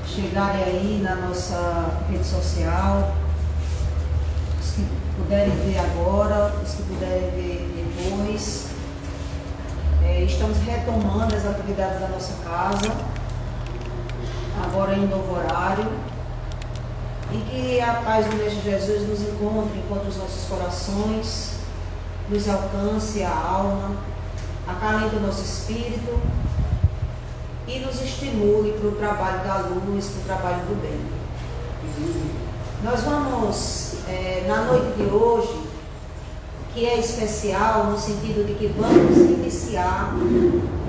Chegarem aí na nossa rede social, os que puderem ver agora, os que puderem ver depois. Estamos retomando as atividades da nossa casa, agora em novo horário, e que a paz do Mestre Jesus nos encontre os nossos corações, nos alcance a alma, acalente o nosso espírito e nos estimule para o trabalho da luz, para o trabalho do bem. Nós vamos, na noite de hoje, que é especial no sentido de que vamos iniciar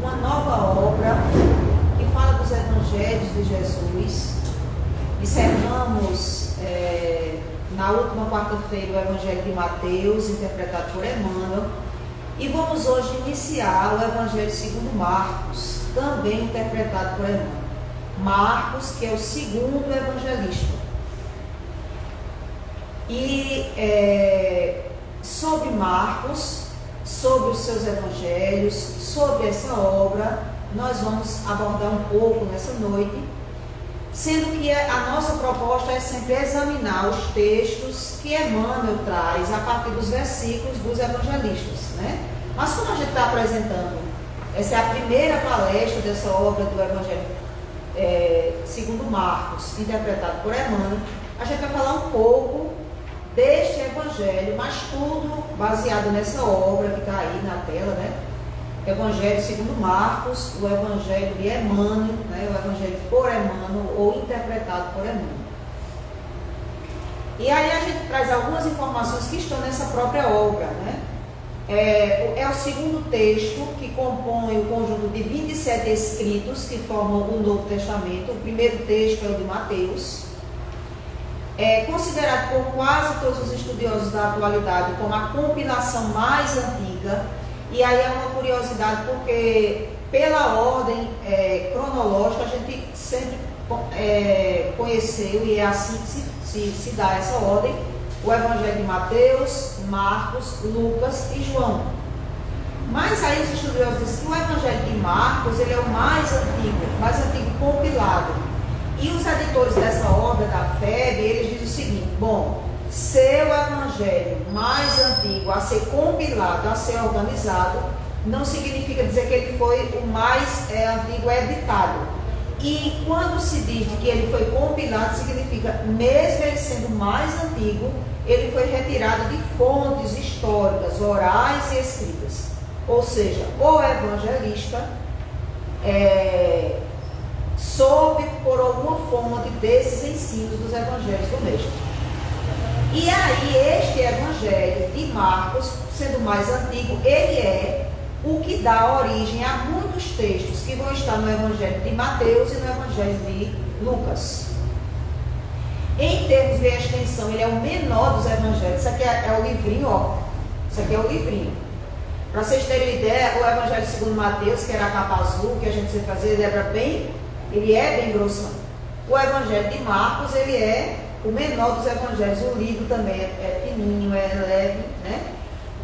uma nova obra que fala dos Evangelhos de Jesus. Encerramos na última quarta-feira o Evangelho de Mateus, interpretado por Emmanuel, e vamos hoje iniciar o Evangelho segundo Marcos, também interpretado por Emmanuel. Marcos, que é o segundo evangelista. E sobre Marcos, sobre os seus evangelhos, sobre essa obra, nós vamos abordar um pouco nessa noite, sendo que a nossa proposta é sempre examinar os textos que Emmanuel traz a partir dos versículos dos evangelistas, né? Mas como a gente está apresentando, essa é a primeira palestra dessa obra do Evangelho segundo Marcos, interpretado por Emmanuel, a gente vai falar um pouco deste Evangelho, mas tudo baseado nessa obra que está aí na tela, né? Evangelho segundo Marcos, o Evangelho de Emmanuel, né? O Evangelho por Emmanuel ou interpretado por Emmanuel. E aí a gente traz algumas informações que estão nessa própria obra, né? É o segundo texto que compõe o conjunto de 27 escritos que formam o Novo Testamento. O primeiro texto é o de Mateus. É considerado por quase todos os estudiosos da atualidade como a compilação mais antiga. E aí é uma curiosidade porque pela ordem cronológica a gente sempre conheceu, e é assim que se dá essa ordem, o Evangelho de Mateus, Marcos, Lucas e João. Mas aí os estudiosos dizem que o Evangelho de Marcos ele é o mais antigo compilado. E os editores dessa obra da FEB, eles dizem o seguinte: bom, ser o Evangelho mais antigo a ser compilado, a ser organizado, não significa dizer que ele foi o mais antigo editado. E quando se diz de que ele foi compilado, significa, mesmo ele sendo mais antigo, ele foi retirado de fontes históricas, orais e escritas. Ou seja, o evangelista soube por alguma fonte desses ensinos dos evangelhos do Mestre. E aí este evangelho de Marcos, sendo mais antigo, ele é o que dá origem a muitos textos que vão estar no Evangelho de Mateus e no Evangelho de Lucas. Em termos de extensão, ele é o menor dos evangelhos. Isso aqui é o livrinho, ó. Isso aqui é o livrinho. Para vocês terem ideia, o Evangelho segundo Mateus, que era a capa azul, que a gente sempre fazia, ele é bem grossão. O Evangelho de Marcos, ele é o menor dos evangelhos. O livro também é fininho, é leve, né?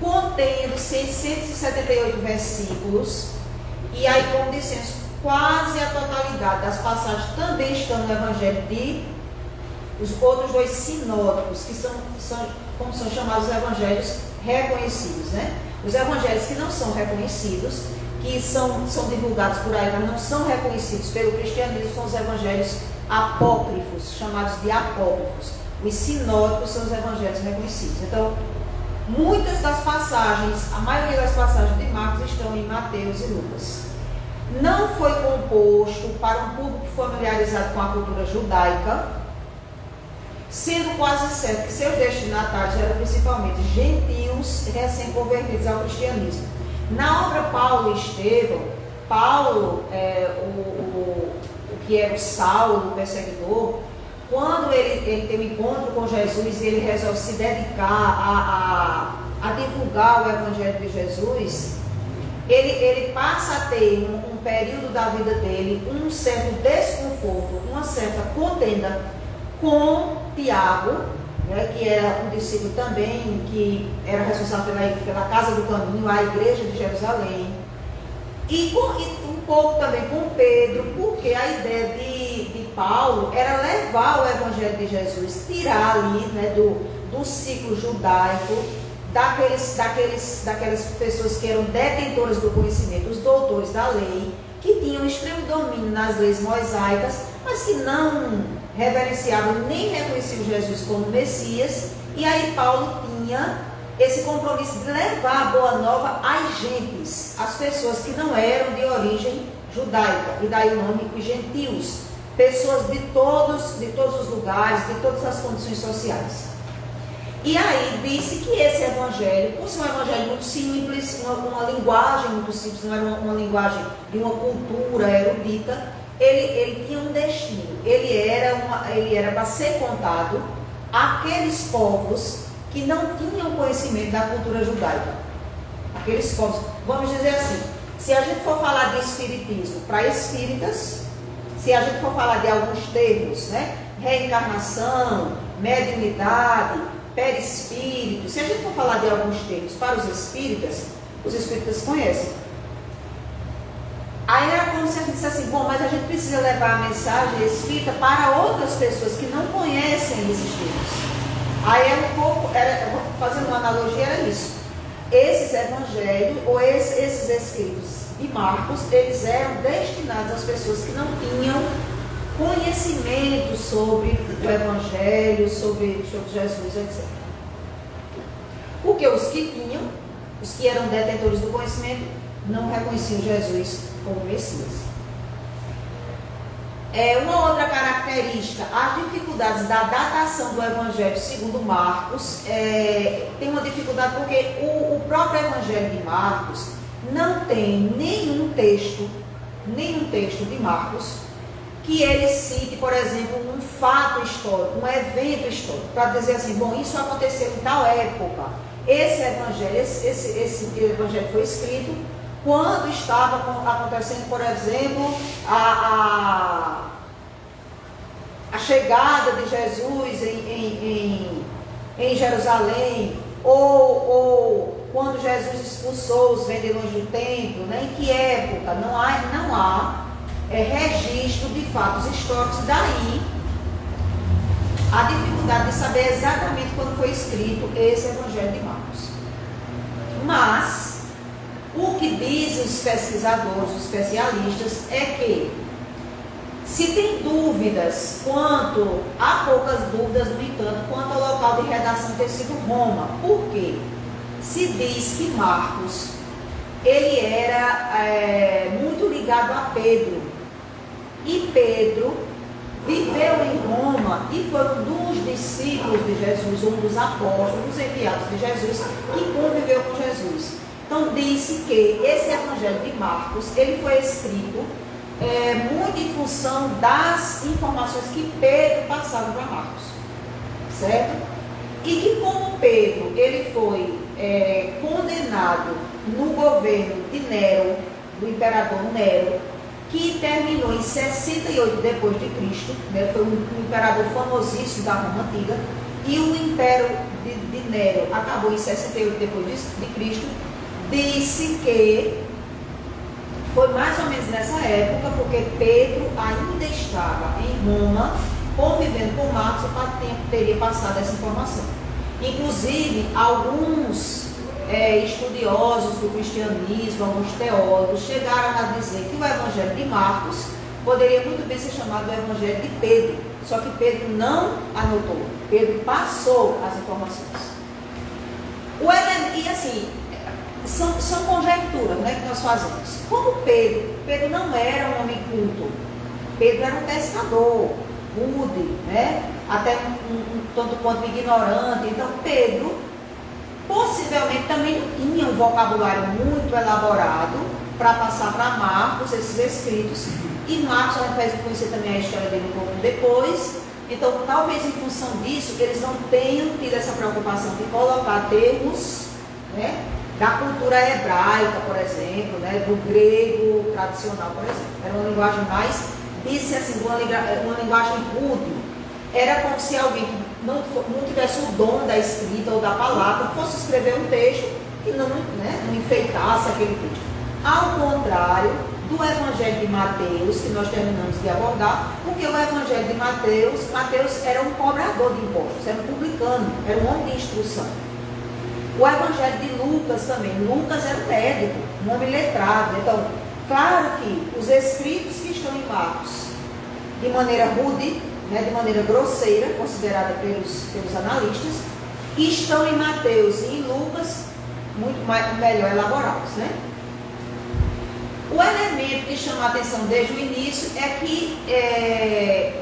Contendo 678 versículos, e aí, como dissemos, quase a totalidade das passagens também estão no Evangelho de os outros dois sinóticos, que são como são chamados os evangelhos reconhecidos, né? Os evangelhos que não são reconhecidos, que são divulgados por aí, mas não são reconhecidos pelo cristianismo, são os evangelhos apócrifos, chamados de apócrifos. Os sinóticos são os evangelhos reconhecidos. Então, muitas das passagens, a maioria das passagens de Marcos estão em Mateus e Lucas. Não foi composto para um público familiarizado com a cultura judaica, sendo quase certo que seus destinatários eram principalmente gentios recém-convertidos ao cristianismo. Na obra Paulo e Estevão, Paulo, o que era o Saulo, o perseguidor, quando ele tem um encontro com Jesus e ele resolve se dedicar a divulgar o Evangelho de Jesus, ele passa a ter um período da vida dele, um certo desconforto, uma certa contenda com Tiago, né, que era um discípulo também, que era responsável pela Casa do Caminho, a igreja de Jerusalém, e um pouco também com Pedro, porque a ideia de Paulo era levar o Evangelho de Jesus, tirar ali, né, do ciclo judaico, daquelas pessoas que eram detentoras do conhecimento, os doutores da lei, que tinham extremo domínio nas leis mosaicas, mas que não reverenciavam nem reconheciam Jesus como Messias. E aí Paulo tinha esse compromisso de levar a boa nova às gentes, às pessoas que não eram de origem judaica, e daí o nome os gentios, pessoas de todos os lugares, de todas as condições sociais. E aí disse que esse evangelho, por ser um evangelho muito simples, uma linguagem muito simples, não era uma linguagem de uma cultura erudita, ele tinha um destino, ele era para ser contado àqueles povos que não tinham conhecimento da cultura judaica. Aqueles povos, vamos dizer assim, se a gente for falar de espiritismo para espíritas, se a gente for falar de alguns termos, né, reencarnação, mediunidade, perispírito, se a gente for falar de alguns termos para os espíritas conhecem. Aí era como se a gente dissesse assim, bom, mas a gente precisa levar a mensagem espírita para outras pessoas que não conhecem esses termos. Aí fazendo uma analogia, era isso. Esses evangelhos, ou esses escritos de Marcos, eles eram destinados às pessoas que não tinham conhecimento sobre o Evangelho, sobre Jesus, etc. Porque os que tinham, os que eram detentores do conhecimento, não reconheciam Jesus como Messias. Uma outra característica, as dificuldades da datação do Evangelho segundo Marcos, tem uma dificuldade porque o próprio Evangelho de Marcos não tem nenhum texto de Marcos que ele cite, por exemplo, um fato histórico, um evento histórico, para dizer assim, bom, isso aconteceu em tal época. Esse evangelho foi escrito quando estava acontecendo, por exemplo, a chegada de Jesus em Jerusalém, ou quando Jesus expulsou os vendedores do templo, né? Em que época? Não há registro de fatos históricos. Daí a dificuldade de saber exatamente quando foi escrito esse Evangelho de Marcos. Mas o que dizem os pesquisadores, os especialistas, é que se tem dúvidas há poucas dúvidas, no entanto, quanto ao local de redação ter sido Roma. Por quê? Se diz que Marcos, ele era muito ligado a Pedro. E Pedro viveu em Roma e foi um dos discípulos de Jesus, um dos apóstolos, dos enviados de Jesus, que conviveu com Jesus. Então, disse que esse Evangelho de Marcos, ele foi escrito muito em função das informações que Pedro passava para Marcos, certo? E que como Pedro, ele foi condenado no governo de Nero, do imperador Nero, que terminou em 68 depois de Cristo, né? Foi um imperador famosíssimo da Roma Antiga, e o império de Nero acabou em 68 depois de Cristo. Disse que foi mais ou menos nessa época, porque Pedro ainda estava em Roma, convivendo com Marcos, e teria passado essa informação. Inclusive, alguns estudiosos do cristianismo, alguns teólogos, chegaram a dizer que o Evangelho de Marcos poderia muito bem ser chamado o Evangelho de Pedro, só que Pedro não anotou, Pedro passou as informações. E assim, são conjecturas, né, que nós fazemos. Como Pedro não era um homem culto, Pedro era um pescador, rude, né, até um tanto quanto ignorante. Então Pedro possivelmente também não tinha um vocabulário muito elaborado para passar para Marcos esses escritos. E Marcos, a gente vai conhecer também a história dele um pouco depois. Então, talvez em função disso, eles não tenham tido essa preocupação de colocar termos, né, da cultura hebraica, por exemplo, né, do grego tradicional, por exemplo. Era uma linguagem mais, disse assim, uma linguagem rude. Era como se alguém que não tivesse o dom da escrita ou da palavra fosse escrever um texto que não enfeitasse aquele texto. Ao contrário do Evangelho de Mateus, que nós terminamos de abordar, porque o Evangelho de Mateus era um cobrador de impostos, era um publicano, era um homem de instrução. O Evangelho de Lucas também, Lucas era um médico, um homem letrado. Então, claro que os escritos que estão em Marcos, de maneira rude, né, de maneira grosseira, considerada pelos analistas, estão em Mateus e em Lucas, muito melhor elaborados, né? O elemento que chama a atenção desde o início é que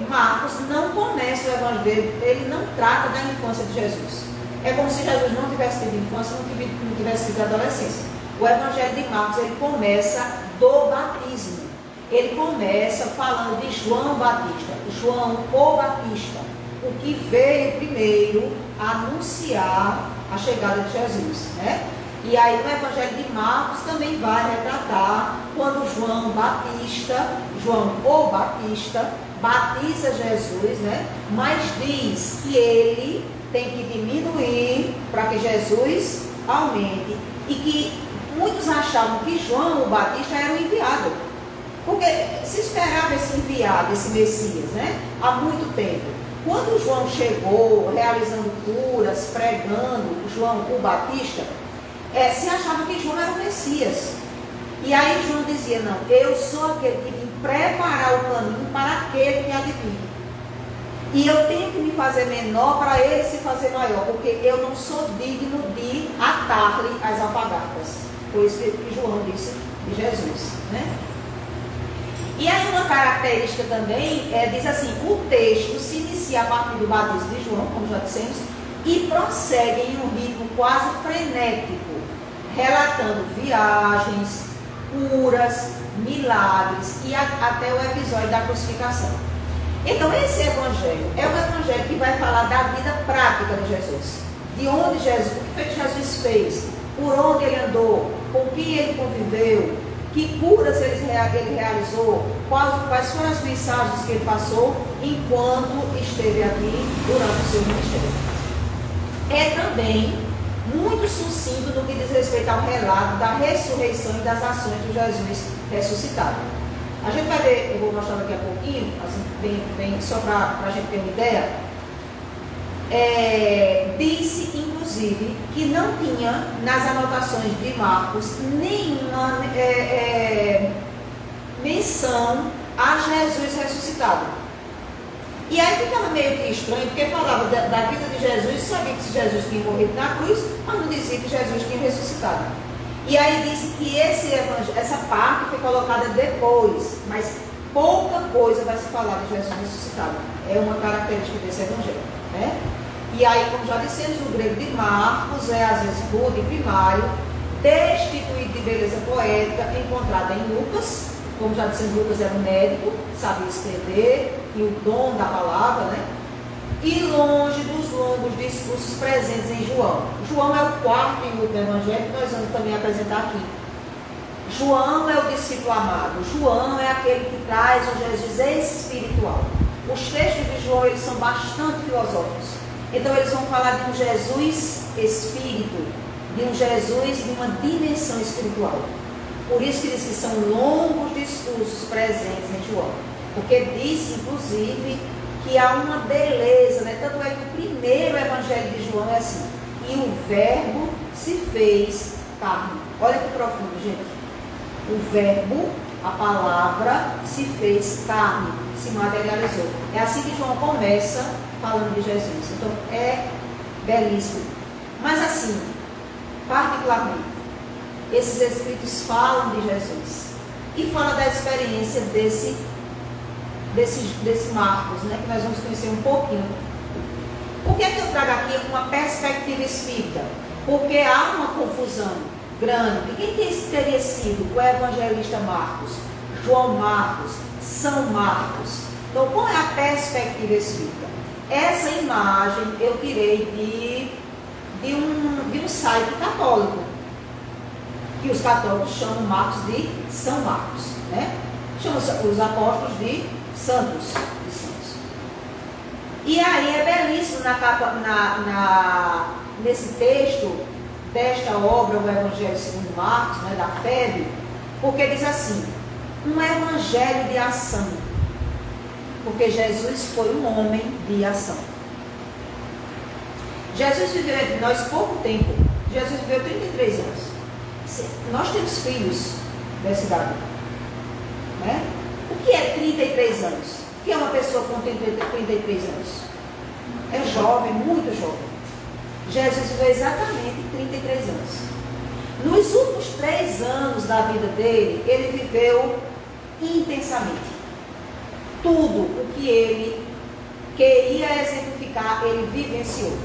Marcos não começa o Evangelho, ele não trata da infância de Jesus. É como se Jesus não tivesse tido infância, não tivesse tido adolescência. O Evangelho de Marcos, ele começa do batismo. Ele começa falando de João Batista, João o Batista, o que veio primeiro anunciar a chegada de Jesus, né? E aí o Evangelho de Marcos também vai retratar quando João o Batista, batiza Jesus, né? Mas diz que ele tem que diminuir para que Jesus aumente. E que muitos achavam que João o Batista era o enviado. Porque se esperava esse enviado, esse Messias, né? Há muito tempo. Quando João chegou, realizando curas, pregando, João o Batista, se achava que João era o Messias. E aí João dizia, não, eu sou aquele que vim preparar o caminho para aquele que há de vir. E eu tenho que me fazer menor para ele se fazer maior, porque eu não sou digno de atar-lhe as alpargatas. Foi isso que João disse de Jesus, né? E aí uma característica também, diz assim, o texto se inicia a partir do batismo de João, como já dissemos, e prossegue em um ritmo quase frenético, relatando viagens, curas, milagres e até o episódio da crucificação. Então esse evangelho é um evangelho que vai falar da vida prática de Jesus, de onde Jesus, o que Jesus fez, por onde ele andou, com quem ele conviveu, que curas ele realizou, quais foram as mensagens que ele passou enquanto esteve aqui durante o seu ministério. É também muito sucinto no que diz respeito ao relato da ressurreição e das ações de Jesus ressuscitado. A gente vai ver, eu vou mostrar daqui a pouquinho, assim, bem, só para a gente ter uma ideia. Disse, inclusive, que não tinha nas anotações de Marcos nenhuma menção a Jesus ressuscitado. E aí ficava meio que estranho, porque falava da vida de Jesus, sabia que Jesus tinha morrido na cruz, mas não dizia que Jesus tinha ressuscitado. E aí disse que essa parte foi colocada depois, mas pouca coisa vai se falar de Jesus ressuscitado. É uma característica desse evangelho, né? E aí, como já dissemos, o grego de Marcos é às vezes rude, primário, destituído de beleza poética, encontrada em Lucas. Como já dissemos, Lucas era um médico, sabia escrever, e o dom da palavra, né? E longe dos longos discursos presentes em João. João é o quarto e último evangelho que nós vamos também apresentar aqui. João é o discípulo amado. João é aquele que traz o Jesus espiritual. Os textos de João, eles são bastante filosóficos. Então eles vão falar de um Jesus espírito, de um Jesus de uma dimensão espiritual. Por isso que diz que são longos discursos presentes em João. Porque disse, inclusive, que há uma beleza, né? Tanto é que o primeiro evangelho de João é assim: e o verbo se fez carne. Olha que profundo, gente. O verbo, a palavra, se fez carne, se materializou. É assim que João começa falando de Jesus. Então é belíssimo. Mas assim, particularmente, esses escritos falam de Jesus e falam da experiência desse Marcos, né, que nós vamos conhecer um pouquinho. Por que eu trago aqui uma perspectiva espírita? Porque há uma confusão grande. E quem teria sido o evangelista Marcos? João Marcos, São Marcos. Então, qual é a perspectiva espírita? Essa imagem eu tirei de um site católico, que os católicos chamam Marcos de São Marcos, né? Chamam os apóstolos de santos. E aí é belíssimo na capa, nesse texto desta obra, o Evangelho segundo Marcos, né, da FEB, porque diz assim: um evangelho de ação, porque Jesus foi um homem de ação. Jesus viveu entre nós pouco tempo. Jesus viveu 33 anos. Nós temos filhos dessa idade, né? O que é 33 anos? O que é uma pessoa com 33 anos? É jovem, muito jovem. Jesus viveu exatamente 33 anos. Nos últimos 3 anos da vida dele, ele viveu intensamente. Tudo o que ele queria exemplificar, ele vivenciou.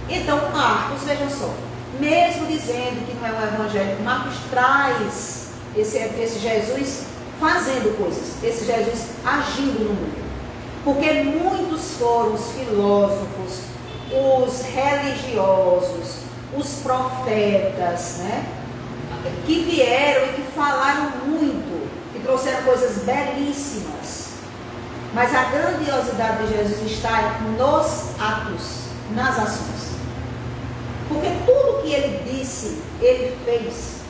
Então, Marcos, vejam só, mesmo dizendo que não é um evangelho, Marcos traz esse Jesus fazendo coisas, esse Jesus agindo no mundo. Porque muitos foram os filósofos, os religiosos, os profetas, né, que vieram e que falaram muito, que trouxeram coisas belíssimas. Mas a grandiosidade de Jesus está nos atos, nas ações. Porque tudo que ele disse, ele fez.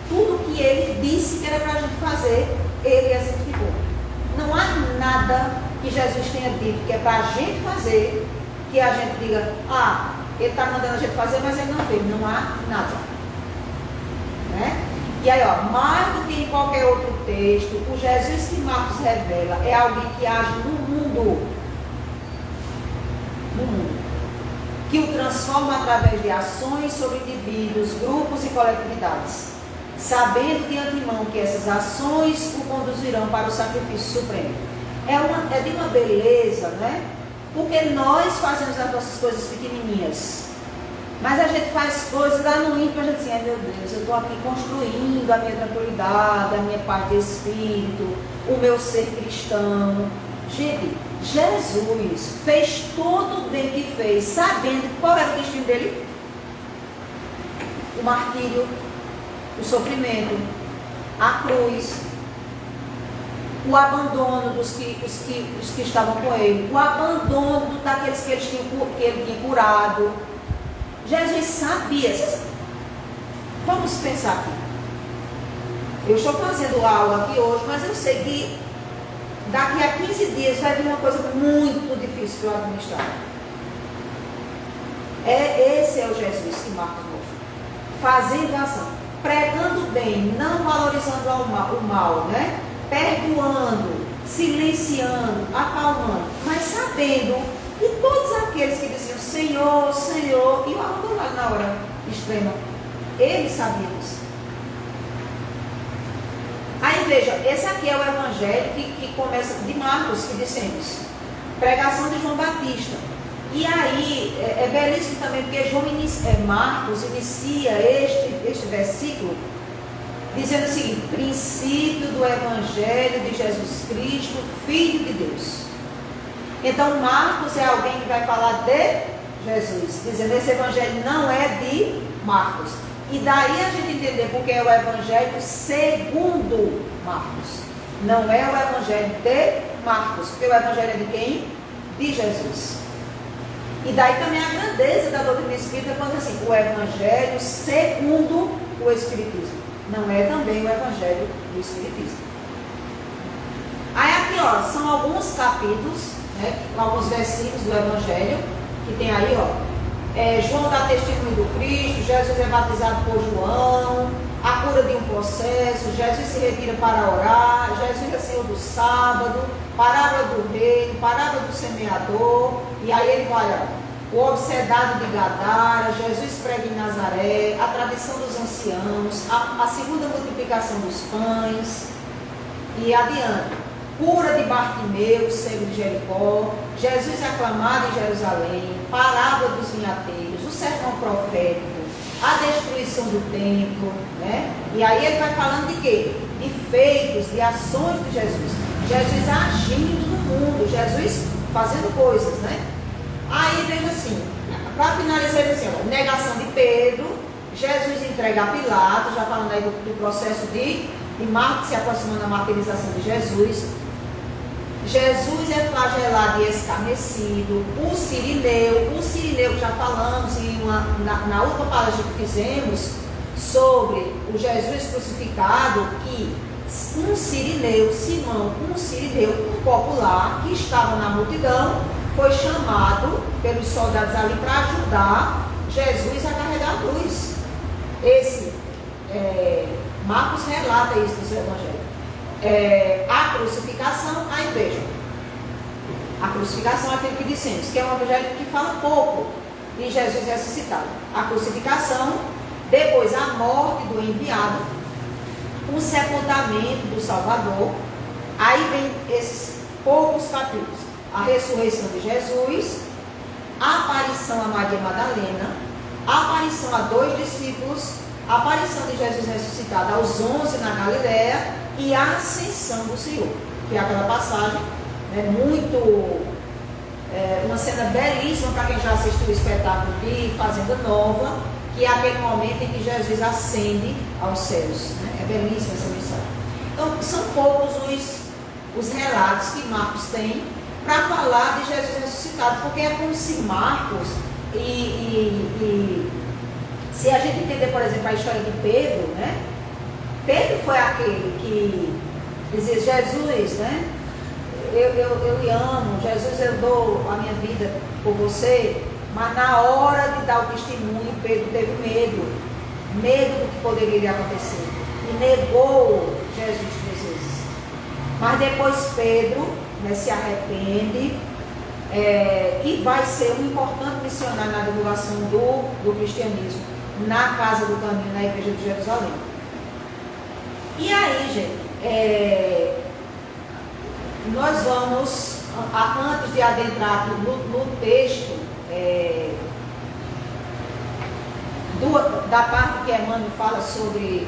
Tudo que ele disse que era para a gente fazer, ele exemplificou. Não há nada que Jesus tenha dito que é para a gente fazer, que a gente diga, ele está mandando a gente fazer, mas ele não fez. Não há nada. Né? E aí, mais do que em qualquer outro texto, o Jesus que Marcos revela é alguém que age no mundo. No mundo. Que o transforma através de ações sobre indivíduos, grupos e coletividades, sabendo de antemão que essas ações o conduzirão para o sacrifício supremo. É de uma beleza, né? Porque nós fazemos as nossas coisas pequenininhas, mas a gente faz coisas lá no íntimo, a gente diz, meu Deus, eu estou aqui construindo a minha tranquilidade, a minha paz de espírito, o meu ser cristão. Gente, Jesus fez todo o bem que fez, sabendo qual era o destino dele: o martírio, o sofrimento, a cruz, o abandono dos que estavam com ele, o abandono daqueles que ele tinha curado. Jesus sabia. Vamos pensar aqui. Eu estou fazendo aula aqui hoje, mas eu sei que daqui a 15 dias vai vir uma coisa muito difícil para eu administrar. Esse é o Jesus que Marcos mostra. Fazendo ação, pregando bem, não valorizando o mal, né? Perdoando, silenciando, acalmando, mas sabendo que todos aqueles que diziam Senhor, Senhor, e o abandonaram na hora extrema, eles sabiam isso. Aí veja, esse aqui é o evangelho que começa de Marcos, que dissemos, pregação de João Batista. E aí é belíssimo também, porque Marcos inicia este versículo dizendo o seguinte: princípio do evangelho de Jesus Cristo, Filho de Deus. Então Marcos é alguém que vai falar de Jesus, dizendo esse evangelho não é de Marcos. E daí a gente entender porque é o evangelho segundo Marcos. Não é o evangelho de Marcos, porque o evangelho é de quem? De Jesus. E daí também a grandeza da doutrina espírita quando assim, o evangelho segundo o Espiritismo. Não é também o evangelho do Espiritismo. Aí aqui, são alguns capítulos, né, alguns versículos do evangelho, que tem aí, João dá testemunho do Cristo, Jesus é batizado por João, a cura de um processo, Jesus se retira para orar, Jesus é Senhor do sábado, parábola do reino, parábola do semeador, e aí ele vai, o obsedado de Gadara, Jesus prega em Nazaré, a tradição dos anciãos, a segunda multiplicação dos pães, e adiante. Cura de Bartimeu, cego de Jericó, Jesus aclamado em Jerusalém, parábola dos vinhateiros, o sermão profético, a destruição do templo, né? E aí ele vai falando de quê? De feitos, de ações de Jesus. Jesus agindo no mundo, Jesus fazendo coisas, né? Aí veja assim, para finalizar assim, ó, negação de Pedro, Jesus entrega a Pilatos, já falando aí do processo de Marcos se aproximando da martirização de Jesus. Jesus é flagelado e escarnecido. O Cirineu que já falamos na última palestra que fizemos sobre o Jesus crucificado, que um Cirineu, Simão, um popular que estava na multidão, foi chamado pelos soldados ali para ajudar Jesus a carregar a cruz. Marcos relata isso no seu evangelho. A crucificação, aí vejam, a crucificação é aquilo que dissemos, que é um evangelho que fala pouco de Jesus ressuscitado. A crucificação, depois a morte do enviado, o sepultamento do Salvador, aí vem esses poucos capítulos. A ressurreição de Jesus, a aparição a Maria Madalena, a aparição a 2 discípulos, a aparição de Jesus ressuscitado aos 11 na Galileia e a ascensão do Senhor, que é aquela passagem, né, uma cena belíssima para quem já assistiu o espetáculo de Fazenda Nova, que é aquele momento em que Jesus ascende aos céus, né? É belíssima essa mensagem. Então, são poucos os relatos que Marcos tem para falar de Jesus ressuscitado, porque é como se Marcos se a gente entender, por exemplo, a história de Pedro, né? Pedro foi aquele que dizia, Jesus, né? Eu lhe amo, Jesus, eu dou a minha vida por você, mas na hora de dar o testemunho, Pedro teve medo do que poderia acontecer, e negou Jesus 3 vezes. Mas depois Pedro, né, se arrepende, e vai ser um importante missionário na divulgação do cristianismo na Casa do Caminho, na Igreja de Jerusalém. E aí, gente, nós vamos, antes de adentrar aqui no texto, da parte que Emmanuel fala sobre,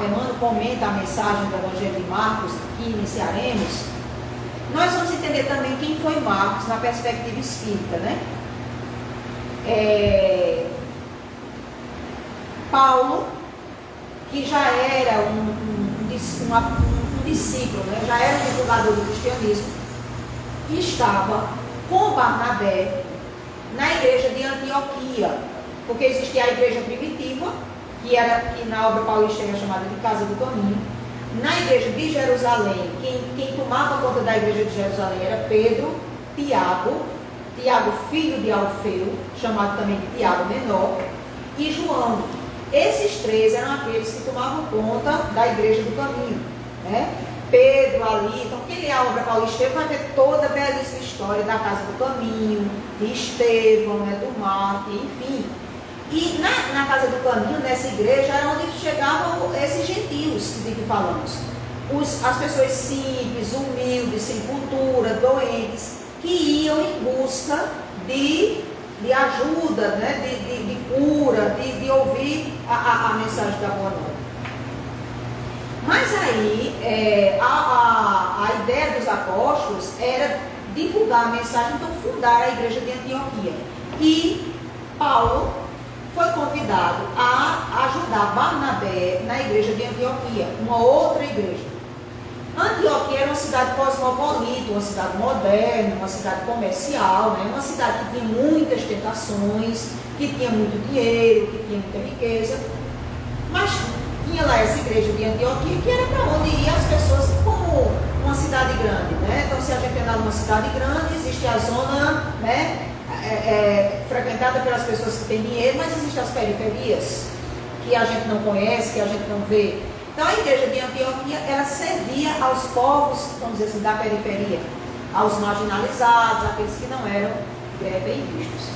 Emmanuel comenta a mensagem do Evangelho de Marcos, que iniciaremos, nós vamos entender também quem foi Marcos na perspectiva espírita, né? Paulo, que já era um discípulo, né? Já era um divulgador do cristianismo, e estava com Barnabé na igreja de Antioquia, porque existia a igreja primitiva, que na obra paulista era chamada de Casa do Caminho. Na igreja de Jerusalém, quem tomava conta da igreja de Jerusalém era Pedro, Tiago, filho de Alfeu, chamado também de Tiago Menor, e João. Esses 3 eram aqueles que tomavam conta da igreja do caminho, né? Pedro ali, então quem lê a obra paulista vai ver toda a belíssima história da Casa do Caminho, de Estevão, né, do Marte, enfim. E na Casa do Caminho, nessa igreja, era onde chegavam esses gentios de que falamos. As pessoas simples, humildes, sem cultura, doentes, que iam em busca de ajuda, né? de cura, de ouvir a mensagem da Boa Nova. Mas aí, a ideia dos apóstolos era divulgar a mensagem, então fundar a igreja de Antioquia. E Paulo foi convidado a ajudar Barnabé na igreja de Antioquia, uma outra igreja. Antioquia era uma cidade cosmopolita, uma cidade moderna, uma cidade comercial, né? Uma cidade que tinha muitas tentações, que tinha muito dinheiro, que tinha muita riqueza. Mas tinha lá essa igreja de Antioquia, que era para onde iam as pessoas, como uma cidade grande, né? Então, se a gente andar numa cidade grande, existe a zona, né, frequentada pelas pessoas que têm dinheiro, mas existem as periferias, que a gente não conhece, que a gente não vê. Então, a igreja de Antioquia, ela servia aos povos, vamos dizer assim, da periferia, aos marginalizados, aqueles que não eram bem vistos.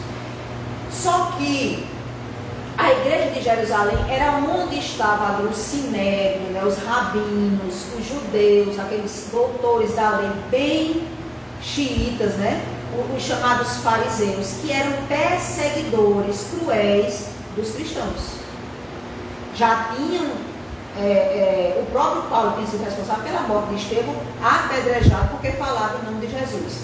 Só que a igreja de Jerusalém era onde estava ali o sinédrio, né, os rabinos, os judeus, aqueles doutores da lei bem xiitas, né? os chamados fariseus, que eram perseguidores cruéis dos cristãos. Já tinham, o próprio Paulo tinha sido responsável pela morte de Estevão, apedrejado porque falava em nome de Jesus.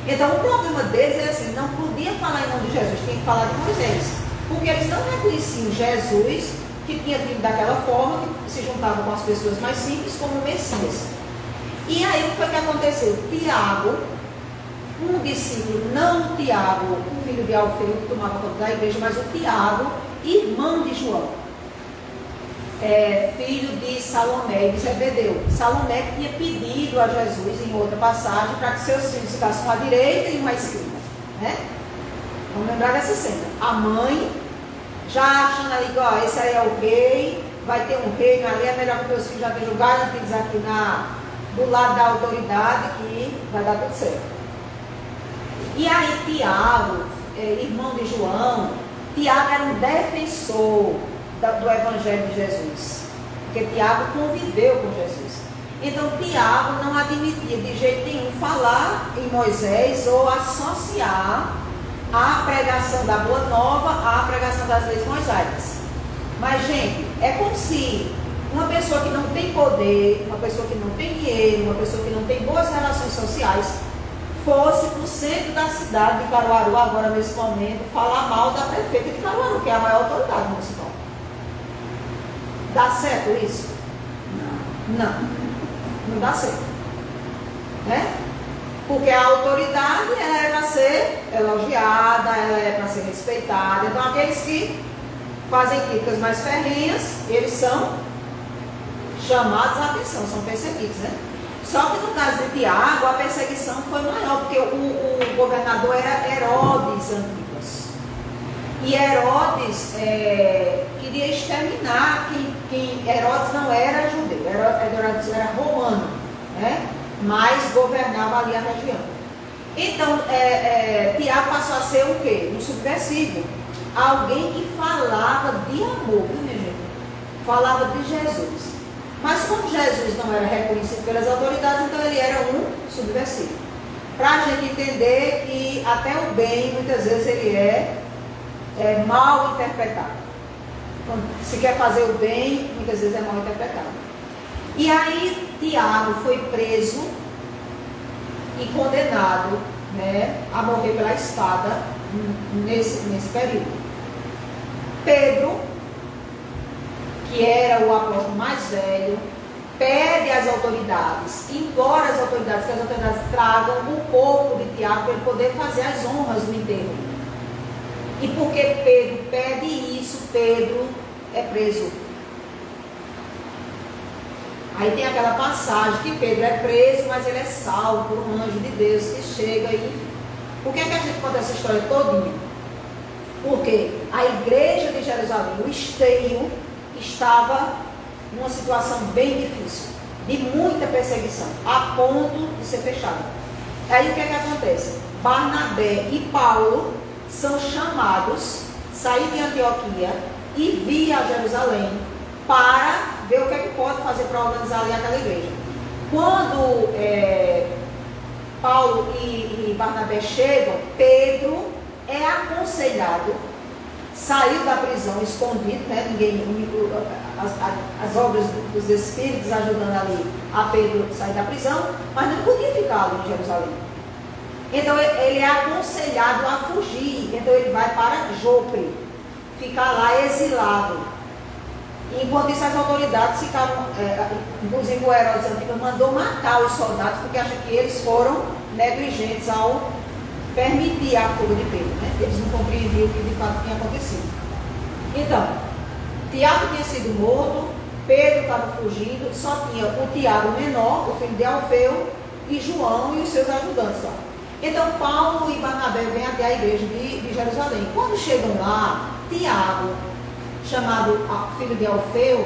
Então o problema deles era assim, não podia falar em nome de Jesus, tinha que falar de Moisés, porque eles não reconheciam Jesus, que tinha vindo daquela forma, que se juntava com as pessoas mais simples, como o Messias. E aí o que foi que aconteceu? Tiago, um discípulo, não o Tiago, o filho de Alfeu, que tomava conta da igreja, mas o Tiago, irmão de João, filho de Salomé e de Zebedeu. Salomé que tinha pedido a Jesus em outra passagem para que seus filhos ficassem uma à direita e uma à esquerda, né? Vamos lembrar dessa cena. A mãe já achando ali que esse aí é o rei, vai ter um reino ali, é melhor que meus filhos já estejam garantidos aqui do lado da autoridade, que vai dar tudo certo. E aí Tiago, irmão de João, Tiago era um defensor do Evangelho de Jesus, porque Tiago conviveu com Jesus. Então Tiago não admitia de jeito nenhum falar em Moisés ou associar a pregação da Boa Nova à pregação das leis mosaicas. Mas, gente, é como se uma pessoa que não tem poder, uma pessoa que não tem dinheiro, uma pessoa que não tem boas relações sociais, fosse para o centro da cidade de Caruaru, agora nesse momento, falar mal da prefeita de Caruaru, que é a maior autoridade municipal. Dá certo isso? Não dá certo. Né? Porque a autoridade, ela é para ser elogiada, ela é para ser respeitada. Então aqueles que fazem críticas mais ferrenhas, eles são chamados a atenção, são perseguidos, né? Só que no caso de Tiago, a perseguição foi maior, porque o governador era Herodes Antipas. E Herodes queria exterminar quem Herodes não era judeu, Herodes era romano, né? Mas governava ali a região. Então, Tiago passou a ser o quê? Um subversivo. Alguém que falava de amor, viu, minha gente? Falava de Jesus. Mas como Jesus não era reconhecido pelas autoridades, então ele era um subversivo. Para a gente entender que até o bem, muitas vezes, ele é mal interpretado. Quando se quer fazer o bem, muitas vezes é mal interpretado. E aí, Tiago foi preso e condenado, né, a morrer pela espada nesse período. Pedro, que era o apóstolo mais velho, pede às autoridades, implora às autoridades que as autoridades tragam o corpo de Tiago para ele poder fazer as honras do enterro. E porque Pedro pede isso, Pedro é preso. Aí tem aquela passagem que Pedro é preso, mas ele é salvo por um anjo de Deus que chega e... Por que a gente conta essa história todinha? Porque a igreja de Jerusalém, o esteio, estava numa situação bem difícil, de muita perseguição, a ponto de ser fechada. Aí o que é que acontece? Barnabé e Paulo são chamados, sair de Antioquia e vir a Jerusalém para ver o que é que pode fazer para organizar ali aquela igreja. Quando Paulo e Barnabé chegam, Pedro é aconselhado, saiu da prisão escondido, né? As obras dos Espíritos ajudando ali a Pedro sair da prisão, mas não podia ficar ali em Jerusalém. Então ele é aconselhado a fugir, então ele vai para Jope, ficar lá exilado. Enquanto isso as autoridades ficavam, inclusive o Herodes Antipas mandou matar os soldados, porque acha que eles foram negligentes ao permitir a fuga de Pedro, né? Eles não compreendiam o que de fato tinha acontecido. Então, Tiago tinha sido morto, Pedro estava fugindo, só tinha o Tiago menor, o filho de Alfeu, e João e os seus ajudantes lá. Então Paulo e Barnabé vêm até a igreja de Jerusalém. Quando chegam lá, Tiago, chamado filho de Alfeu,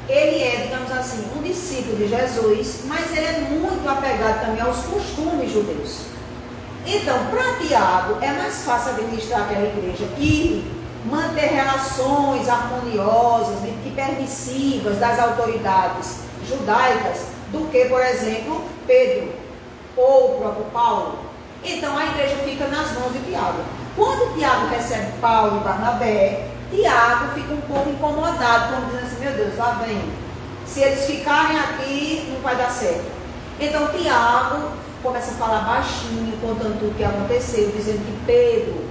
ele é, digamos assim, um discípulo de Jesus, mas ele é muito apegado também aos costumes judeus. Então, para Tiago, é mais fácil administrar aquela igreja e manter relações harmoniosas e permissivas das autoridades judaicas do que, por exemplo, Pedro ou o próprio Paulo. Então a igreja fica nas mãos de Tiago. Quando Tiago recebe Paulo e Barnabé, Tiago fica um pouco incomodado, como dizendo assim, meu Deus, lá vem. Se eles ficarem aqui, não vai dar certo. Então Tiago começa a falar baixinho, contando tudo o que aconteceu, dizendo que Pedro,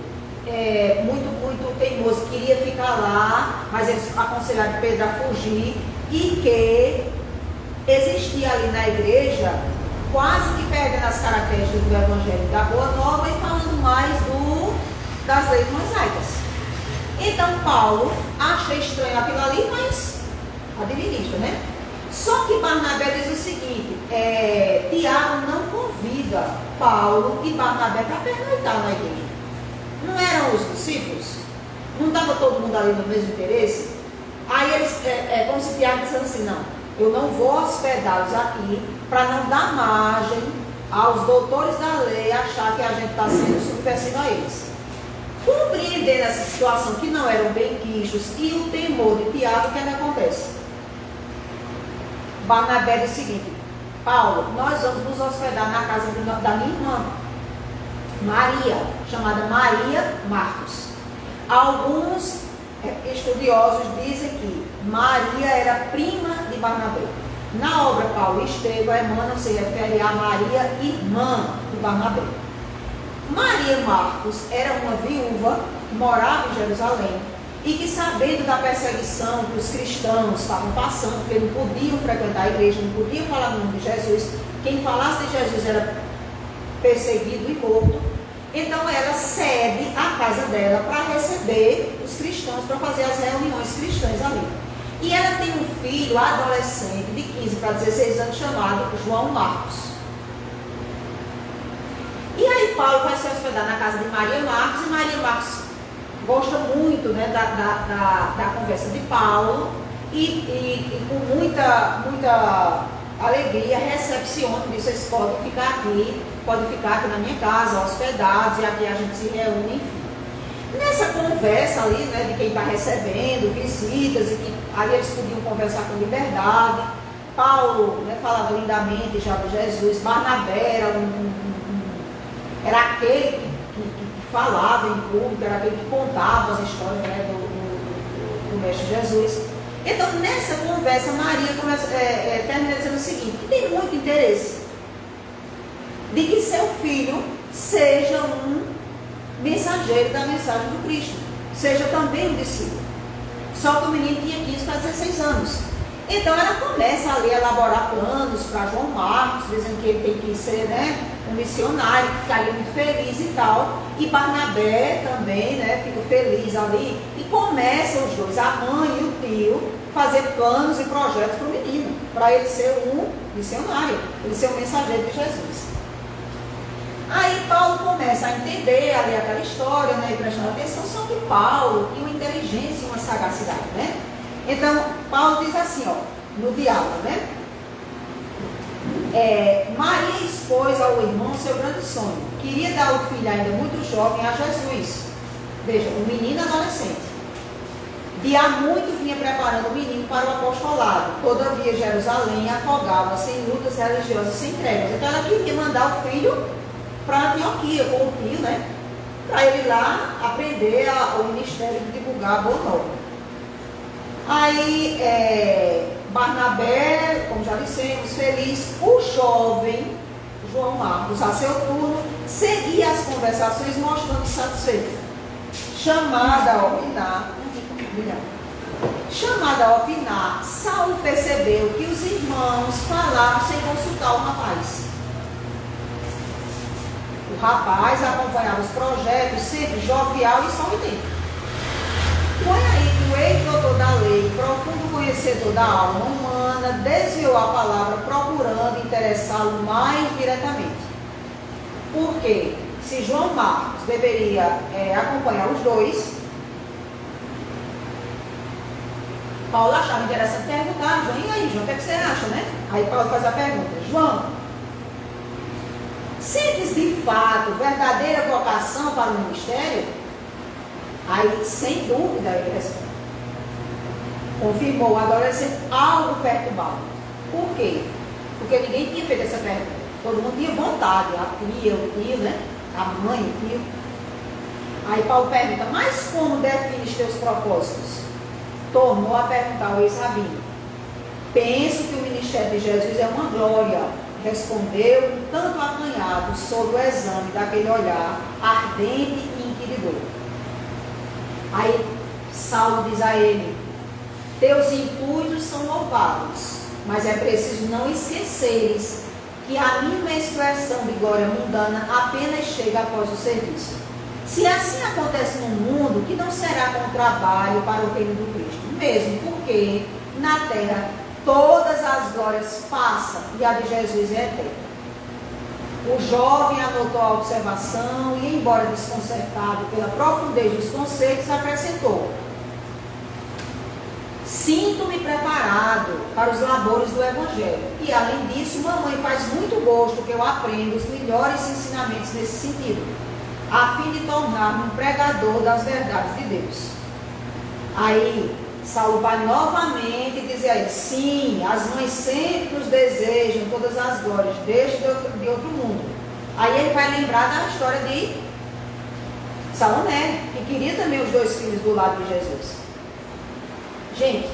muito teimoso, queria ficar lá, mas eles aconselharam Pedro a fugir, e que existia ali na igreja, quase que perdendo as características do Evangelho da Boa Nova e falando mais das leis mosaicas. Então Paulo acha estranho aquilo ali, mas administra, né? Só que Barnabé diz o seguinte, Tiago não convida Paulo e Barnabé para pernoitar na igreja. Não eram os discípulos? Não estava todo mundo ali no mesmo interesse? Aí eles, como se Tiago dissesse assim, não, eu não vou hospedá-los aqui para não dar margem aos doutores da lei achar que a gente está sendo subversivo a eles. Compreendendo essa situação que não eram benquistos e o temor de Tiago, o que acontece? Barnabé diz o seguinte, Paulo, nós vamos nos hospedar na casa da minha irmã, Maria, chamada Maria Marcos. Alguns estudiosos dizem que Maria era prima de Barnabé. Na obra Paulo e Estevão, Emmanuel se refere a Maria, irmã de Barnabé. Maria Marcos era uma viúva que morava em Jerusalém e que, sabendo da perseguição que os cristãos estavam passando, porque não podiam frequentar a igreja, não podiam falar no nome de Jesus, quem falasse de Jesus era perseguido e morto. Então ela cede a casa dela para receber os cristãos, para fazer as reuniões cristãs ali. E ela tem um filho adolescente de 15 para 16 anos chamado João Marcos. E aí Paulo vai se hospedar na casa de Maria Marcos, e Maria Marcos gosta muito, né, da conversa de Paulo e com muita alegria recepciona, diz, vocês podem ficar aqui na minha casa, hospedados, e aqui a gente se reúne, enfim. Nessa conversa ali, né, de quem está recebendo visitas, e que ali eles podiam conversar com liberdade, Paulo, né, falava lindamente já de Jesus, Barnabé era aquele que falava em público, era aquele que contava as histórias, né, do Mestre Jesus. Então, nessa conversa, Maria termina dizendo o seguinte, que tem muito interesse de que seu filho seja um mensageiro da mensagem do Cristo, seja também um discípulo. Só que o menino tinha 15 para 16 anos. Então ela começa ali a elaborar planos para João Marcos, dizendo que ele tem que ser, né, um missionário, que ficaria muito feliz e tal. E Barnabé também, né, fica feliz ali. E começam os dois, a mãe e o tio, fazer planos e projetos para o menino, para ele ser um missionário, ele ser um mensageiro de Jesus. Aí Paulo começa a entender ali aquela história, né, e prestando atenção, só que Paulo tinha uma inteligência e uma sagacidade, né? Então, Paulo diz assim, ó, no diálogo, né? Maria expôs ao irmão seu grande sonho. Queria dar o filho ainda muito jovem a Jesus. Veja, um menino adolescente. De há muito vinha preparando o menino para o apostolado. Todavia, Jerusalém afogava-se em lutas religiosas sem tréguas. Então, ela queria mandar o filho para Antioquia, com o tio, né? Para ele lá aprender o ministério de divulgar a boa nova. Aí, Barnabé, como já dissemos, feliz, o jovem João Marcos, a seu turno, seguia as conversações mostrando satisfeito. Chamada a opinar, Saulo percebeu que os irmãos falavam sem consultar o rapaz. O rapaz acompanhava os projetos, sempre jovial e sorridente. Foi aí que o ex-doutor da lei, profundo conhecedor da alma humana, desviou a palavra procurando interessá-lo mais diretamente. Porque se João Marcos deveria acompanhar os dois, Paulo achava interessante perguntar, João, e aí, João, o que você acha, né? Aí Paulo faz a pergunta, João, sentes de fato verdadeira vocação para o ministério? Aí, sem dúvida, ele responde. Confirmou o adolescente algo perturbado. Por quê? Porque ninguém tinha feito essa pergunta. Todo mundo tinha vontade, a tia, o tio, né? A mãe, o tio. Aí Paulo pergunta, mas como defines teus propósitos? Tornou a perguntar ao ex-rabino. Penso que o ministério de Jesus é uma glória. Respondeu um tanto acanhado sob o exame daquele olhar ardente e inquiridor. Aí Saulo diz a ele, teus intuitos são louváveis, mas é preciso não esqueceres que a mínima expressão de glória mundana apenas chega após o serviço. Se assim acontece no mundo, que não será com trabalho para o reino do Cristo, mesmo porque na terra todas as glórias passam e a de Jesus é eterna. O jovem anotou a observação e, embora desconcertado pela profundez dos conceitos, acrescentou, sinto-me preparado para os labores do Evangelho. E, além disso, mamãe faz muito gosto que eu aprenda os melhores ensinamentos nesse sentido, a fim de tornar-me um pregador das verdades de Deus. Aí, Saulo vai novamente dizer a ele, sim, as mães sempre nos desejam todas as glórias, desde de outro mundo. Aí ele vai lembrar da história de Salomé, que queria também os 2 filhos do lado de Jesus. Gente,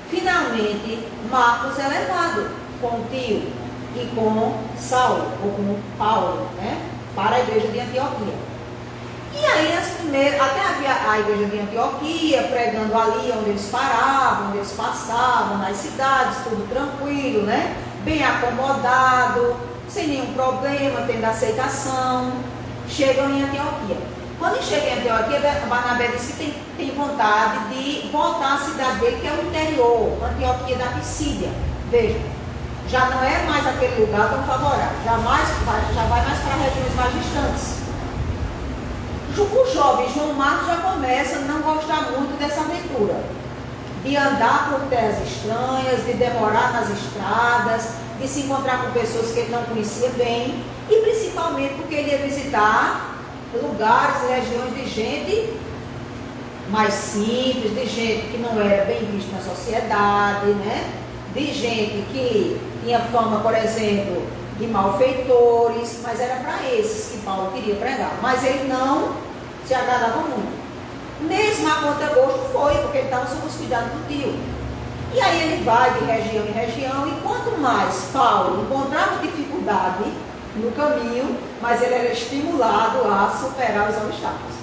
finalmente, Marcos é levado com o tio e com Saulo, ou com Paulo, né, para a igreja de Antioquia. E aí, até havia a igreja de Antioquia, pregando ali onde eles paravam, onde eles passavam, nas cidades, tudo tranquilo, né? Bem acomodado, sem nenhum problema, tendo aceitação. Chegam em Antioquia. Quando chegam em Antioquia, Barnabé disse que tem vontade de voltar à cidade dele, que é o interior, Antioquia da Pisídia. Veja, já não é mais aquele lugar tão favorável, já vai mais para regiões mais distantes. O jovem João Marcos já começa a não gostar muito dessa aventura, de andar por terras estranhas, de demorar nas estradas, de se encontrar com pessoas que ele não conhecia bem, e principalmente porque ele ia visitar lugares e regiões de gente mais simples, de gente que não era bem vista na sociedade, né? De gente que tinha fama, por exemplo, de malfeitores, mas era para esses que Paulo queria pregar. Mas ele não se agradava muito. Mesmo a contragosto foi, porque ele estava sob os cuidados do tio. E aí ele vai de região em região, e quanto mais Paulo encontrava dificuldade no caminho, mas ele era estimulado a superar os obstáculos.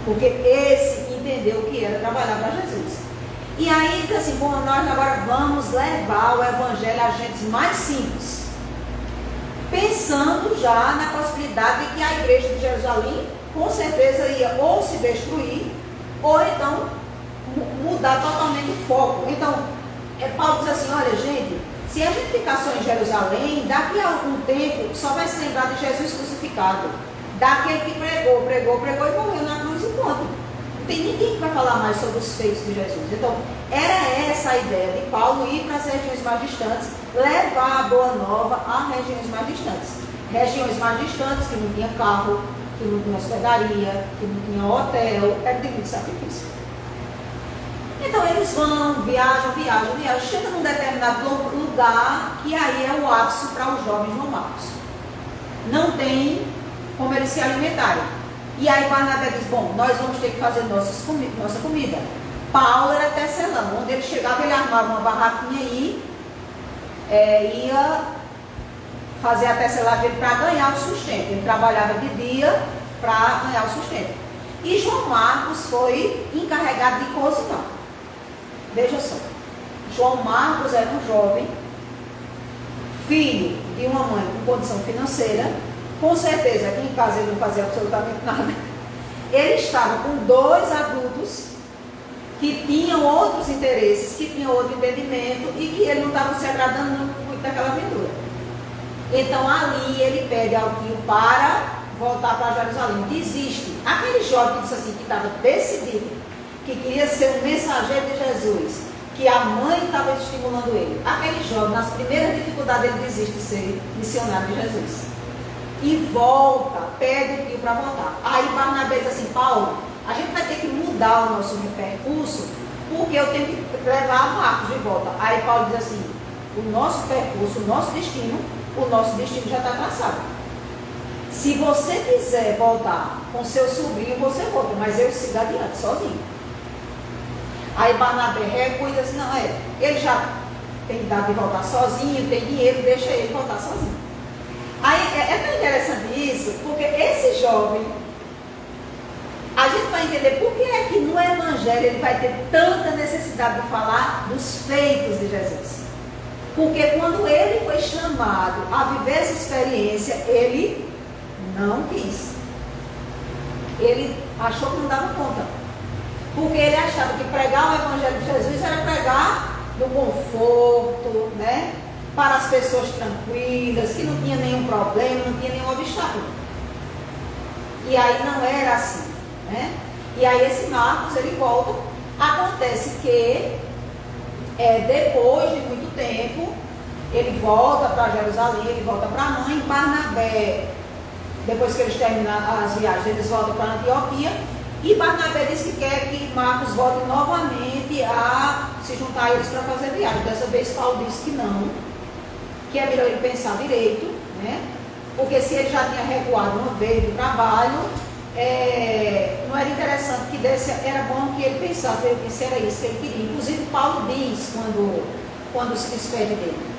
Porque esse entendeu o que era trabalhar para Jesus. E aí diz assim, bom, nós agora vamos levar o evangelho a gente mais simples. Pensando já na possibilidade de que a igreja de Jerusalém com certeza ia ou se destruir, ou então mudar totalmente o foco. Então, Paulo diz assim, olha gente, se a gente ficar só em Jerusalém, daqui a algum tempo só vai se lembrar de Jesus crucificado, daquele que pregou e morreu na cruz e pronto. Não tem ninguém que vai falar mais sobre os feitos de Jesus. Então, era essa a ideia de Paulo ir para as regiões mais distantes, levar a boa nova a regiões mais distantes. Regiões mais distantes que não tinha carro, que não tinha hospedaria, que não tinha hotel, era de muito sacrifício. Então eles vão, viajam, chega num determinado lugar que aí é o ápice para os jovens João Marcos. Não tem como eles se alimentarem. E aí Barnabé diz, bom, nós vamos ter que fazer nossa comida. Paulo era tecelão, onde ele chegava, ele armava uma barraquinha e ia fazer a tecelagem para ganhar o sustento. Ele trabalhava de dia para ganhar o sustento. E João Marcos foi encarregado de cozinhar. Veja só, João Marcos era um jovem, filho de uma mãe com condição financeira, com certeza aqui em casa ele não fazia absolutamente nada. Ele estava com 2 adultos que tinham outros interesses, que tinham outro entendimento e que ele não estava se agradando muito daquela aventura. Então ali ele pede ao tio para voltar para Jerusalém, desiste. Aquele jovem que disse assim, que estava decidido, que queria ser um mensageiro de Jesus, que a mãe estava estimulando ele. Aquele jovem, nas primeiras dificuldades, ele desiste de ser missionário de Jesus. E volta, pede o tio para voltar. Aí Barnabé diz assim, Paulo, a gente vai ter que mudar o nosso percurso, porque eu tenho que levar Marcos de volta. Aí Paulo diz assim, o nosso percurso, o nosso destino já está traçado. Se você quiser voltar com seu sobrinho, você volta, mas eu sigo adiante, sozinho. Aí Barnabé recua e diz assim, não, ele já tem idade de voltar sozinho, tem dinheiro, deixa ele voltar sozinho. Aí é tão interessante isso, porque esse jovem, a gente vai entender por que é que no Evangelho ele vai ter tanta necessidade de falar dos feitos de Jesus. Porque quando ele foi chamado a viver essa experiência, ele não quis. Ele achou que não dava conta. Porque ele achava que pregar o Evangelho de Jesus era pregar no conforto, né? Para as pessoas tranquilas, que não tinha nenhum problema, não tinha nenhum obstáculo. E aí não era assim, né? E aí esse Marcos, ele volta. Acontece que depois de muito tempo, ele volta para Jerusalém, ele volta para a mãe. Barnabé, depois que eles terminam as viagens, eles voltam para Antioquia. E Barnabé diz que quer que Marcos volte novamente a se juntar a eles para fazer viagem. Dessa vez Paulo diz que não, que é melhor ele pensar direito, né? Porque se ele já tinha recuado uma vez do trabalho, não era interessante que desse, era bom que ele pensasse se era isso que ele queria. Inclusive Paulo diz quando se despede dele.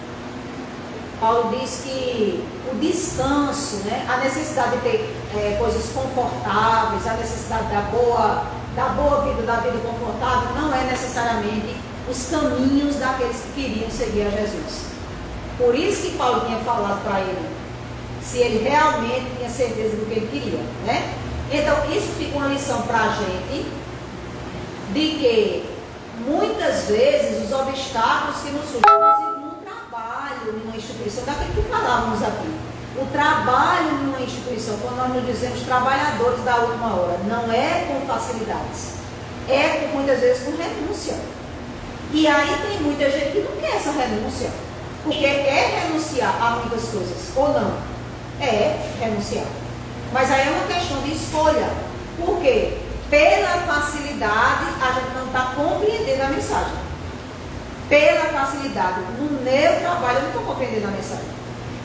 Paulo diz que o descanso, né, a necessidade de ter coisas confortáveis, a necessidade da boa vida, da vida confortável, não é necessariamente os caminhos daqueles que queriam seguir a Jesus. Por isso que Paulo tinha falado para ele, se ele realmente tinha certeza do que ele queria, né? Então, isso fica uma lição para a gente, de que muitas vezes os obstáculos que nos surgem no trabalho, numa instituição, daquilo que falávamos aqui, o trabalho numa instituição, quando nós nos dizemos trabalhadores da última hora, não é com facilidades, é muitas vezes com renúncia. E aí tem muita gente que não quer essa renúncia, porque quer renunciar a muitas coisas, ou não? Renunciar. Mas aí é uma questão de escolha. Por quê? Pela facilidade, a gente não está compreendendo a mensagem. Pela facilidade, no meu trabalho, eu não estou compreendendo a mensagem.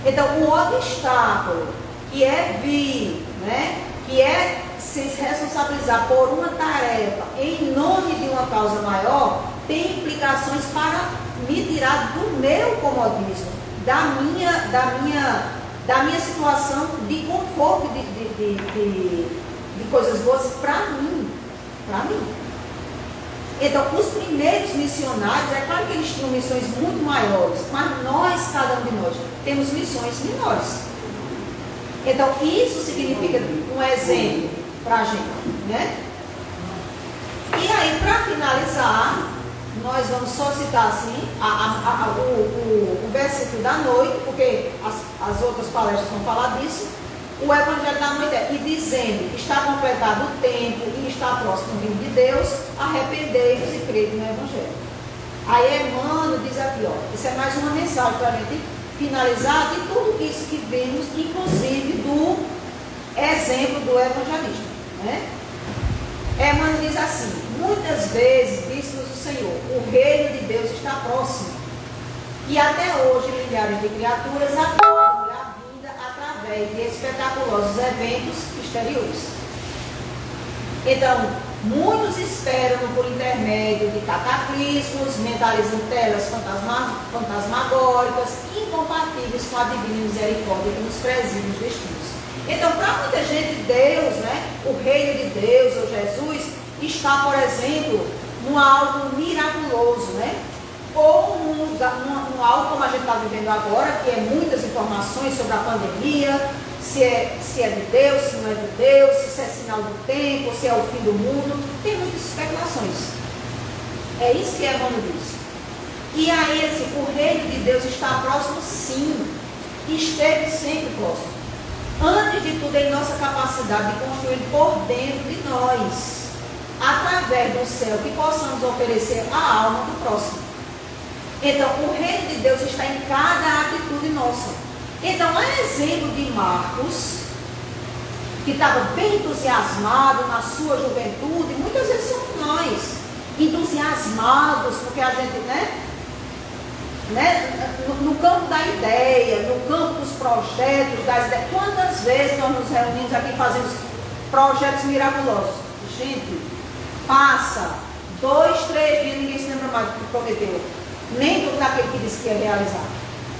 Então, o obstáculo, que é vir, né? Que é se responsabilizar por uma tarefa em nome de uma causa maior, tem implicações para me tirar do meu comodismo, da minha situação de conforto, de coisas boas para mim. Então, os primeiros missionários, é claro que eles tinham missões muito maiores, mas nós, cada um de nós, temos missões menores. Então, isso significa um exemplo para a gente, né? E aí, para finalizar, nós vamos só citar assim o versículo da noite, porque as outras palestras vão falar disso. O Evangelho da noite e dizendo que está completado o tempo e está próximo o reino de Deus, arrependei-vos e crede no Evangelho. Aí Emmanuel diz aqui, isso é mais uma mensagem para a gente finalizar de tudo isso que vimos, inclusive do exemplo do evangelista, né? Emmanuel diz assim, muitas vezes, disse-nos o Senhor, o reino de Deus está próximo. E até hoje milhares de criaturas aguardam a vinda através de espetaculosos eventos exteriores. Então, muitos esperam por intermédio de cataclismos, mentalizam telas fantasmagóricas, incompatíveis com a divina misericórdia que nos preside os destinos. Então, para muita gente, Deus, né, o reino de Deus, ou Jesus, está, por exemplo, num algo miraculoso, né? Ou num algo como a gente está vivendo agora, que é muitas informações sobre a pandemia, se é de Deus, se não é de Deus, se isso é sinal do tempo, se é o fim do mundo. Tem muitas especulações. É isso que Emmanuel diz. E aí, assim, o reino de Deus está próximo, sim. Esteve sempre próximo. Antes de tudo, em nossa capacidade de construir por dentro de nós, através do céu, que possamos oferecer a alma do próximo. Então, o reino de Deus está em cada atitude nossa. Então, a exemplo de Marcos, que estava bem entusiasmado na sua juventude, muitas vezes somos nós, entusiasmados, porque a gente, no campo da ideia, no campo dos projetos, das ideias. Quantas vezes nós nos reunimos aqui e fazemos projetos miraculosos? Gente, passa 2, 3 dias, ninguém se lembra mais do que prometeu. Nem do daquele que disse que ia realizar.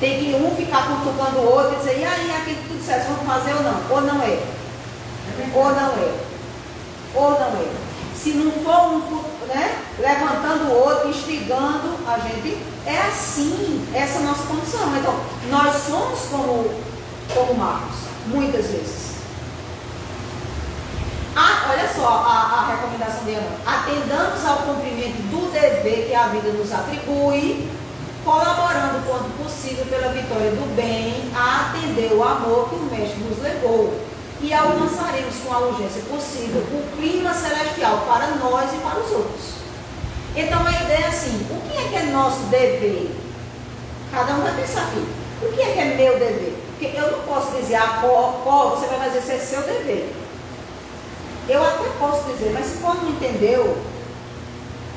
Tem que um ficar cutucando o outro e dizer, e aí, aquilo que tu disseste, vamos fazer ou não? Ou não é? Ou não é? Ou não é? Se não for um, né, levantando o outro, instigando a gente, é assim, essa é a nossa condição. Então, nós somos como Marcos, muitas vezes. Olha só a recomendação de Ana. Atendamos ao cumprimento do dever que a vida nos atribui, colaborando quanto possível pela vitória do bem, a atender o amor que o Mestre nos legou. E alcançaremos com a urgência possível o clima celestial para nós e para os outros. Então a ideia é assim, o que é nosso dever? Cada um vai pensar aqui, o que é meu dever? Porque eu não posso dizer, Pó, você vai fazer, isso é seu dever. Eu até posso dizer, mas se Pó não entendeu,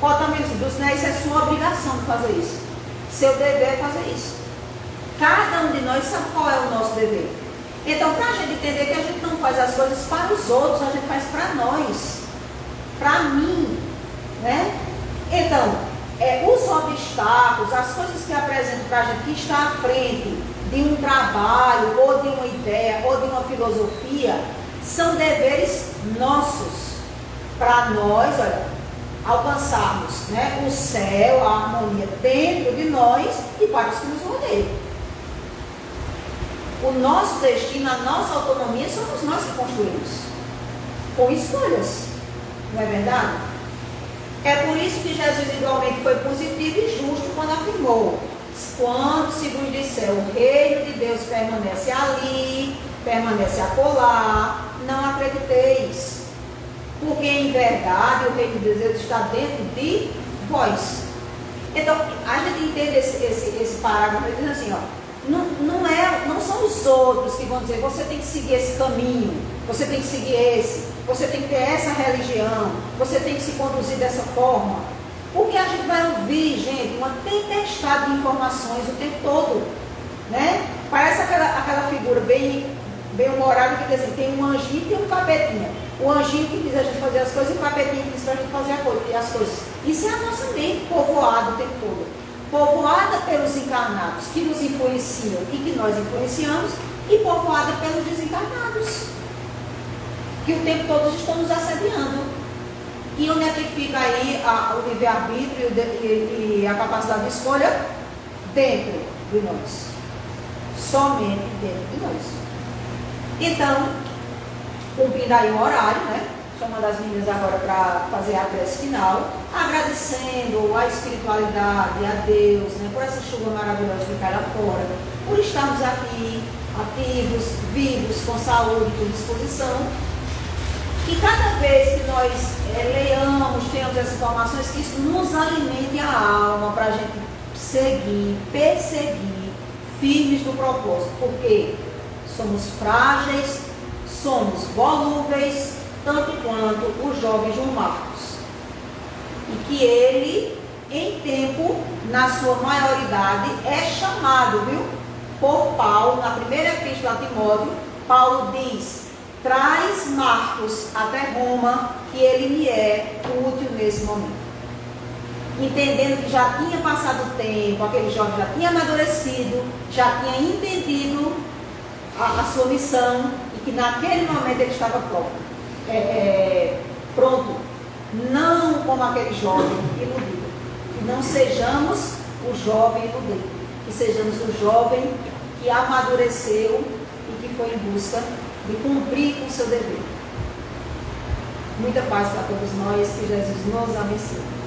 Pó também disse, né, isso é sua obrigação de fazer isso. Seu dever é fazer isso. Cada um de nós sabe qual é o nosso dever. Então, para a gente entender que a gente não faz as coisas para os outros, a gente faz para nós, para mim, né? Então, os obstáculos, as coisas que apresentam para a gente que está à frente de um trabalho, ou de uma ideia, ou de uma filosofia, são deveres nossos, para nós, olha, alcançarmos, né, o céu, a harmonia dentro de nós e para os que nos rodeiam. O nosso destino, a nossa autonomia, somos nós que construímos. Com escolhas. Não é verdade? É por isso que Jesus igualmente foi positivo e justo quando afirmou: quando se vos disser o reino de Deus permanece ali, permanece acolá, não acrediteis. Porque em verdade o reino de Deus está dentro de vós. Então, a gente entende esse parágrafo dizendo assim, ó. Não são os outros que vão dizer, você tem que seguir esse caminho, você tem que seguir esse, você tem que ter essa religião, você tem que se conduzir dessa forma. Porque a gente vai ouvir, gente, uma tempestade de informações o tempo todo, né? Parece aquela figura bem humorada que diz assim, tem um anjinho e tem um capetinha. O anjinho que diz a gente fazer as coisas e o capetinho que diz a gente fazer as coisas. Isso é a nossa mente povoada o tempo todo. Povoada pelos encarnados que nos influenciam e que nós influenciamos, e povoada pelos desencarnados, que o tempo todo estão nos assediando. E onde é que fica aí o livre-arbítrio e a capacidade de escolha? Dentro de nós. Somente dentro de nós. Então, cumprindo aí o horário, né? Chamando as meninas agora para fazer a prece final, agradecendo a espiritualidade, a Deus, né, por essa chuva maravilhosa que cai lá fora, por estarmos aqui, ativos, vivos, com saúde, com disposição. Que cada vez que nós leiamos, tenhamos essas informações, que isso nos alimente a alma para a gente seguir, perseguir, firmes no propósito, porque somos frágeis, somos volúveis, tanto quanto o jovem João Marcos. E que ele, em tempo, na sua maioridade, é chamado, viu? Por Paulo, na primeira epístola a Timóteo, Paulo diz, traz Marcos até Roma, que ele me é útil nesse momento. Entendendo que já tinha passado o tempo, aquele jovem já tinha amadurecido, já tinha entendido a sua missão, e que naquele momento ele estava pronto, não como aquele jovem iludido. Que não sejamos o jovem iludido, que sejamos o jovem que amadureceu e que foi em busca de cumprir com o seu dever. Muita paz para todos nós, que Jesus nos abençoe.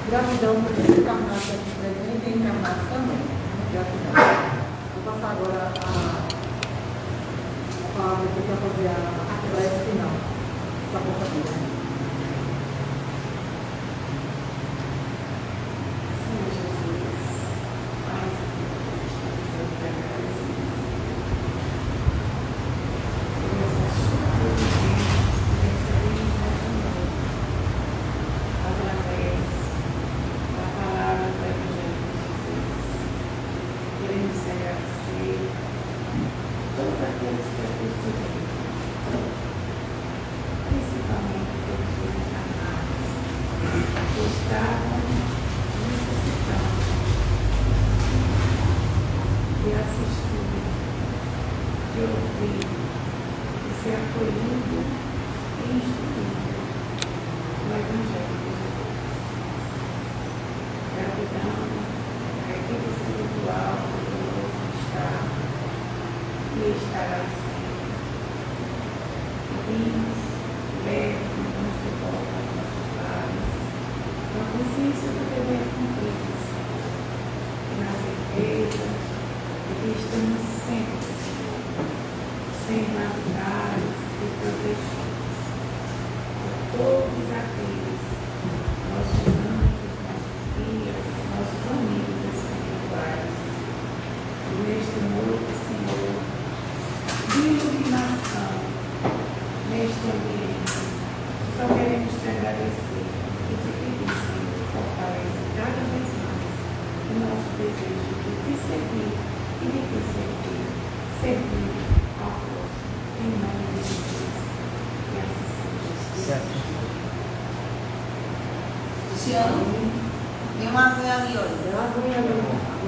Gratidão por esse encarnado aqui presente e encarnado também. Gratidão. Vou passar agora a palavra aqui para fazer a prece final da portaria. Senhor Jesus, todos aqueles que eu estudei, principalmente pelos desencarnados, que estavam necessitando de assistir, de ouvir, de ser acolhido e instruído no Evangelho de Jesus. Gratidão à equipe espiritual que está e estará sempre. Pedimos, leve-nos de volta aos nossos lares, com a consciência do dever cumprido, e na certeza de que estamos sempre sendo ajudados e protegidos por todos aqueles nossos anjos, nossos guias, nossos amigos espirituais. E neste noite, Senhor, de iluminação, neste ambiente, só queremos te agradecer e te pedir, Senhor, fortalece cada vez mais o nosso desejo de te servir e de te servir ao próximo, em nome de Jesus. Que assim seja. Luciano, tem uma aguinha ali, olha. Eu aguento.